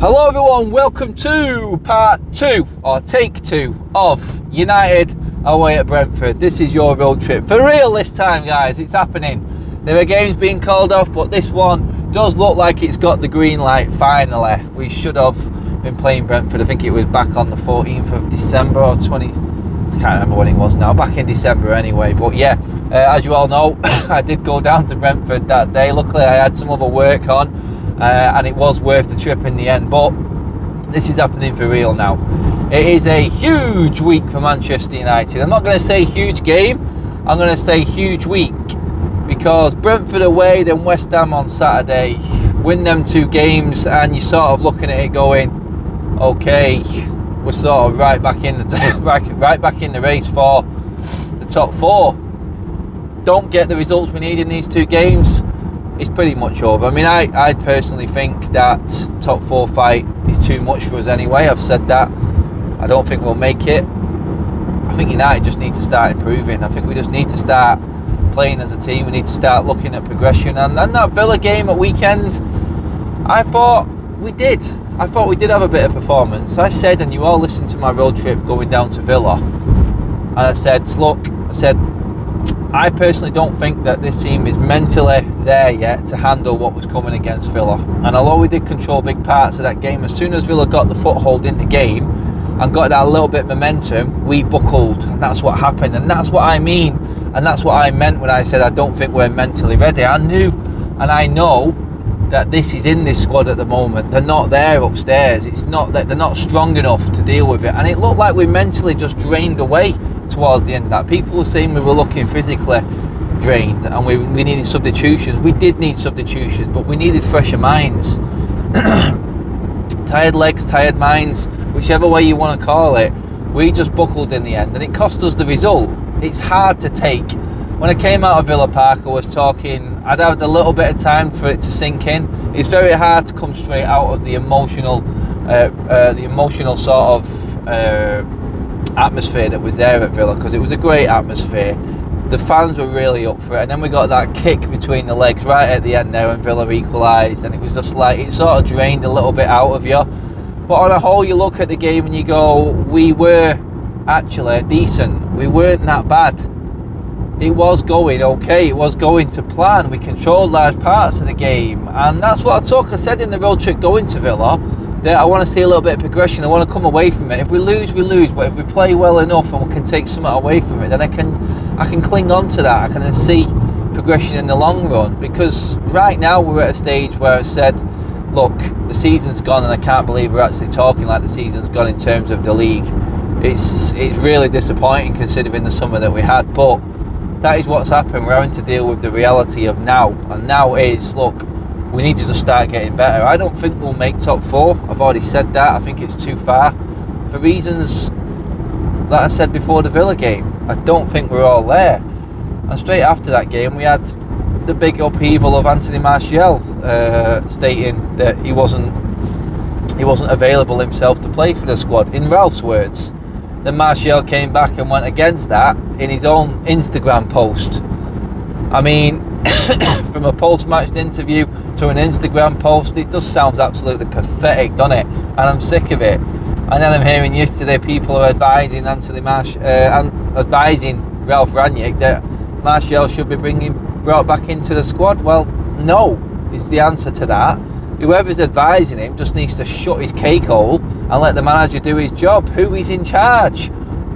Hello everyone, welcome to part 2 or take 2 of United away at Brentford. This is your road trip for real this time, guys. It's happening. There are games being called off, but this one does look like it's got the green light finally. We should have been playing Brentford. I think it was back on the 14th of December or 20, I can't remember when it was now, back in December anyway. But yeah, as you all know, I did go down to Brentford that day. Luckily I had some other work on, and it was worth the trip in the end. But this is happening for real now. It is a huge week for Manchester United. I'm not going to say huge game, I'm going to say huge week, because Brentford away, then West Ham on Saturday, win them 2 games and you're sort of looking at it going, okay, we're sort of right back in the right back in the race for the top 4. Don't get the results we need in these 2 games, it's pretty much over. I mean, I personally think that top 4 fight is too much for us anyway. I've said that. I don't think we'll make it. I think United just need to start improving. I think we just need to start playing as a team. We need to start looking at progression. And then that Villa game at weekend, I thought we did have a bit of performance. I said, and you all listened to my road trip going down to Villa, and I said, look, I personally don't think that this team is mentally there yet to handle what was coming against Villa. And although we did control big parts of that game, as soon as Villa got the foothold in the game and got that little bit of momentum, we buckled, and that's what happened. And that's what I mean, and that's what I meant when I said I don't think we're mentally ready. I knew, and I know, that this is in this squad at the moment. They're not there upstairs. It's not that they're not strong enough to deal with it. And it looked like we mentally just drained away towards the end of that. People were saying we were looking physically drained and we needed substitutions. We did need substitutions, but we needed fresher minds. Tired legs, tired minds, whichever way you want to call it. We just buckled in the end and it cost us the result. It's hard to take. When I came out of Villa Park, I was talking, I'd had a little bit of time for it to sink in. It's very hard to come straight out of the emotional sort of atmosphere that was there at Villa, because it was a great atmosphere. The fans were really up for it, and then we got that kick between the legs right at the end there and Villa equalised, and it was just like, it sort of drained a little bit out of you. But on a whole, you look at the game and you go, we were actually decent. We weren't that bad. It was going okay, it was going to plan. We controlled large parts of the game, and that's what I said in the road trip going to Villa, that I want to see a little bit of progression. I want to come away from it. If we lose, we lose, but if we play well enough and we can take something away from it, then I can cling on to that. I can see progression in the long run, because right now we're at a stage where I said, look, the season's gone, and I can't believe we're actually talking like the season's gone in terms of the league. It's really disappointing considering the summer that we had, but that is what's happened. We're having to deal with the reality of now, and now is, look, we need to just start getting better. I don't think we'll make top 4. I've already said that. I think it's too far for reasons that I said before the Villa game. I don't think we're all there. And straight after that game, we had the big upheaval of Anthony Martial stating that he wasn't available himself to play for the squad, in Ralph's words. Then Martial came back and went against that in his own Instagram post. I mean, from a post-match interview to an Instagram post, it just sounds absolutely pathetic, doesn't it? And I'm sick of it. And then I'm hearing yesterday people are advising advising Ralph Rangnick that Martial should be brought back into the squad. Well, no, is the answer to that. Whoever's advising him just needs to shut his cake hole and let the manager do his job. Who is in charge?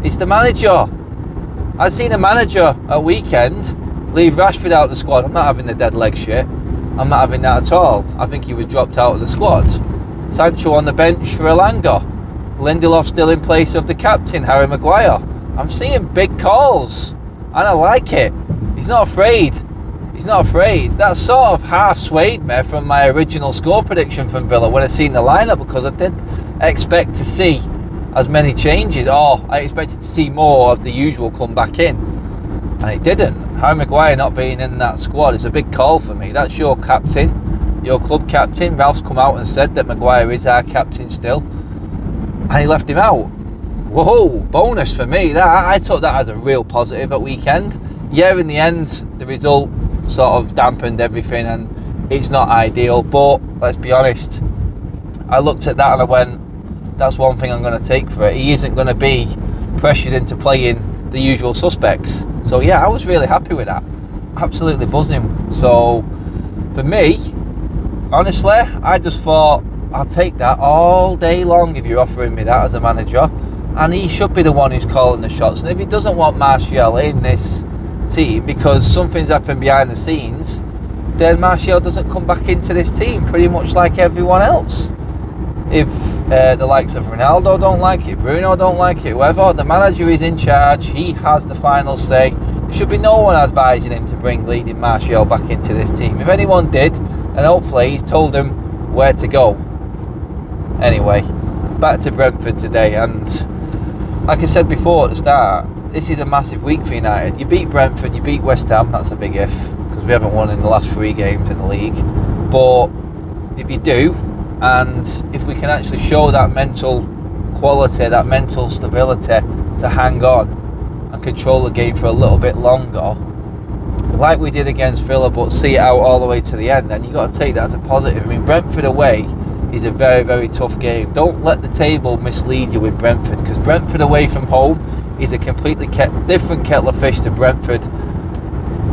It's the manager. I've seen a manager at weekend leave Rashford out of the squad. I'm not having the dead leg shit. I'm not having that at all. I think he was dropped out of the squad. Sancho on the bench for Elanga. Lindelof still in place of the captain, Harry Maguire. I'm seeing big calls, and I like it. He's not afraid. He's not afraid. That sort of half swayed me from my original score prediction from Villa when I seen the lineup, because I did expect to see as many changes, or I expected to see more of the usual come back in, and it didn't. Harry Maguire not being in that squad is a big call for me. That's your captain, your club captain. Ralph's come out and said that Maguire is our captain still, and he left him out. Whoa, bonus for me. That I took that as a real positive at weekend. Yeah, in the end, the result sort of dampened everything, and it's not ideal, but let's be honest, I looked at that and I went, that's one thing I'm going to take for it. He isn't going to be pressured into playing the usual suspects. So yeah, I was really happy with that. Absolutely buzzing. So for me, honestly, I just thought, I'll take that all day long if you're offering me that as a manager. And he should be the one who's calling the shots. And if he doesn't want Martial in this team because something's happened behind the scenes, then Martial doesn't come back into this team, pretty much like everyone else. If the likes of Ronaldo don't like it, Bruno don't like it, whoever, the manager is in charge, he has the final say. There should be no one advising him to bring leading Martial back into this team. If anyone did, and hopefully he's told them where to go. Anyway, back to Brentford today, and like I said before at the start, this is a massive week for United. You beat Brentford, you beat West Ham, that's a big if, because we haven't won in the last 3 games in the league. But if you do, and if we can actually show that mental quality, that mental stability to hang on and control the game for a little bit longer, like we did against Villa, but see it out all the way to the end, then you've got to take that as a positive. I mean, Brentford away is a very, very tough game. Don't let the table mislead you with Brentford, because Brentford away from home is a completely different kettle of fish to Brentford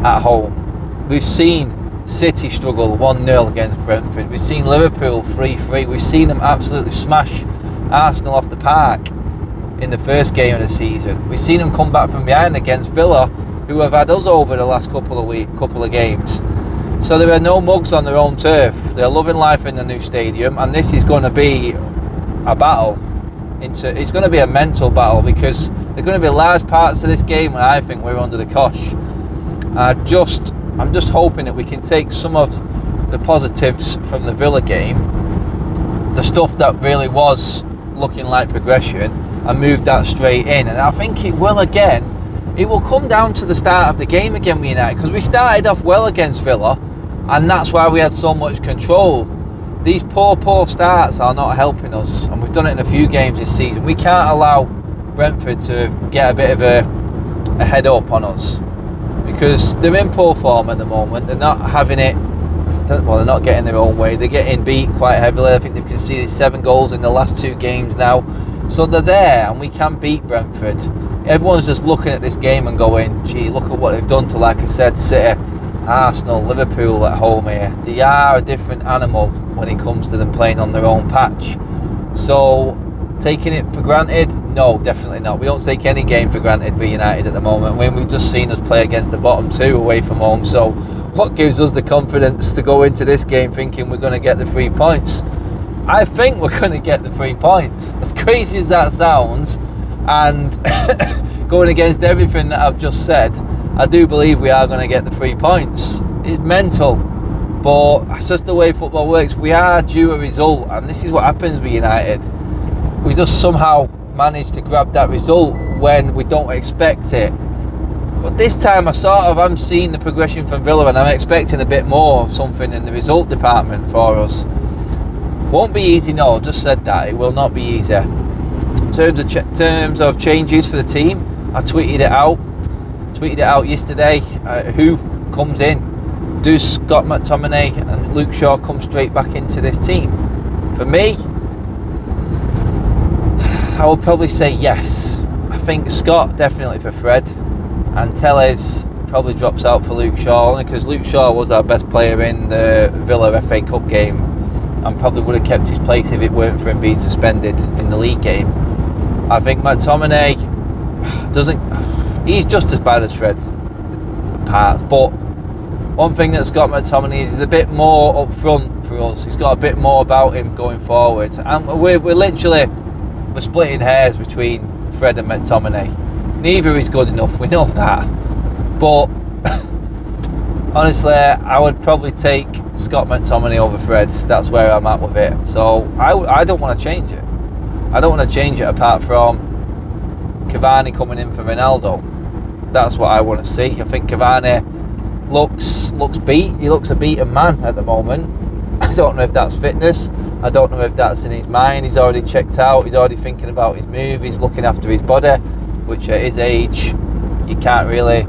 at home. We've seen City struggle 1-0 against Brentford. We've seen Liverpool 3-3. We've seen them absolutely smash Arsenal off the park in the first game of the season. We've seen them come back from behind against Villa, who have had us over the last couple of games. So there are no mugs on their own turf. They're loving life in the new stadium, and this is going to be a battle. It's going to be a mental battle, because there are going to be large parts of this game where I think we're under the cosh. I'm just hoping that we can take some of the positives from the Villa game, the stuff that really was looking like progression, and move that straight in. And I think it will again. It will come down to the start of the game again with United, because we started off well against Villa, and that's why we had so much control. These poor starts are not helping us, and we've done it in a few games this season. We can't allow Brentford to get a bit of a head up on us, because they're in poor form at the moment. They're not having it, well, they're not getting their own way. They're getting beat quite heavily. I think they've conceded 7 goals in the last 2 games now. So they're there, and we can beat Brentford. Everyone's just looking at this game and going, gee, look at what they've done to, like I said, City, Arsenal, Liverpool at home here. They are a different animal when it comes to them playing on their own patch. So taking it for granted? No, definitely not. We don't take any game for granted with United at the moment. When we've just seen us play against the bottom 2 away from home. So what gives us the confidence to go into this game thinking we're going to get the 3 points? I think we're going to get the 3 points. As crazy as that sounds, and going against everything that I've just said, I do believe we are going to get the 3 points. It's mental, but that's just the way football works. We are due a result, and this is what happens with United. We just somehow manage to grab that result when we don't expect it. But this time I'm seeing the progression from Villa, and I'm expecting a bit more of something in the result department for us. Won't be easy, no, I've just said that. It will not be easy. In terms of changes for the team, I tweeted it out yesterday. Who comes in? Do Scott McTominay and Luke Shaw come straight back into this team? For me, I would probably say yes. I think Scott definitely for Fred, and Telles probably drops out for Luke Shaw, only because Luke Shaw was our best player in the Villa FA Cup game, and probably would have kept his place if it weren't for him being suspended in the league game. I think McTominay he's just as bad as Fred parts, but one thing that's got McTominay is he's a bit more up front for us. He's got a bit more about him going forward, and we're splitting hairs between Fred and McTominay. Neither is good enough, we know that, but honestly, I would probably take Scott McTominay over Fred. That's where I'm at with it. So I don't want to change it. I don't want to change it apart from Cavani coming in for Ronaldo. That's what I want to see. I think Cavani looks beat. He looks a beaten man at the moment. I don't know if that's fitness. I don't know if that's in his mind. He's already checked out. He's already thinking about his move. He's looking after his body, which at his age, you can't really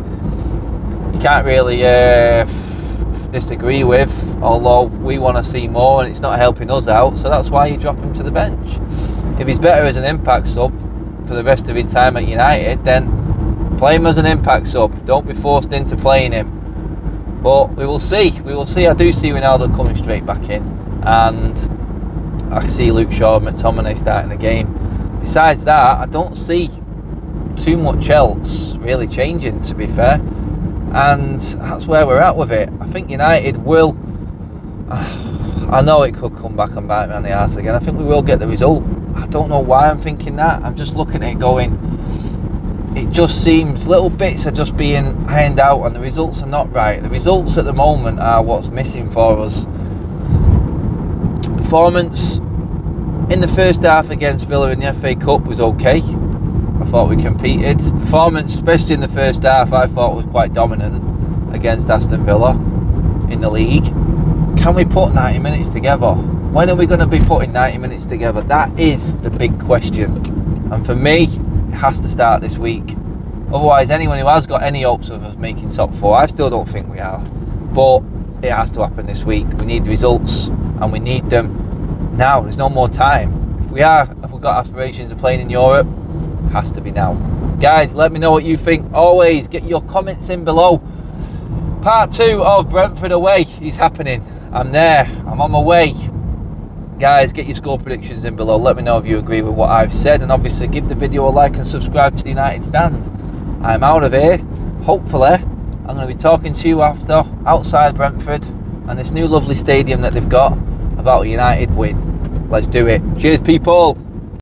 disagree with, although we want to see more and it's not helping us out, so that's why you drop him to the bench. If he's better as an impact sub for the rest of his time at United, then play him as an impact sub. Don't be forced into playing him. But we will see. I do see Ronaldo coming straight back in, and I see Luke Shaw and McTominay starting the game. Besides that, I don't see too much else really changing, to be fair, and that's where we're at with it. I think United will, I know it could come back and bite me on the arse again, I think we will get the result. I don't know why I'm thinking that. I'm just looking at it going, it just seems little bits are just being ironed out and the results are not right. The results at the moment are what's missing for us. Performance in the first half against Villa in the FA Cup was okay. I thought we competed. Performance, especially in the first half, I thought was quite dominant against Aston Villa in the league. Can we put 90 minutes together? When are we going to be putting 90 minutes together? That is the big question. And for me, it has to start this week. Otherwise, anyone who has got any hopes of us making top four, I still don't think we are. But it has to happen this week. We need results, and we need them now. There's no more time. If we've got aspirations of playing in Europe, it has to be now. Guys, let me know what you think. Always get your comments in below. Part 2 of Brentford away is happening. I'm there. I'm on my way. Guys, get your score predictions in below. Let me know if you agree with what I've said, and obviously give the video a like and subscribe to the United Stand. I'm out of here. Hopefully, I'm going to be talking to you outside Brentford and this new lovely stadium that they've got about a United win. Let's do it. Cheers, people.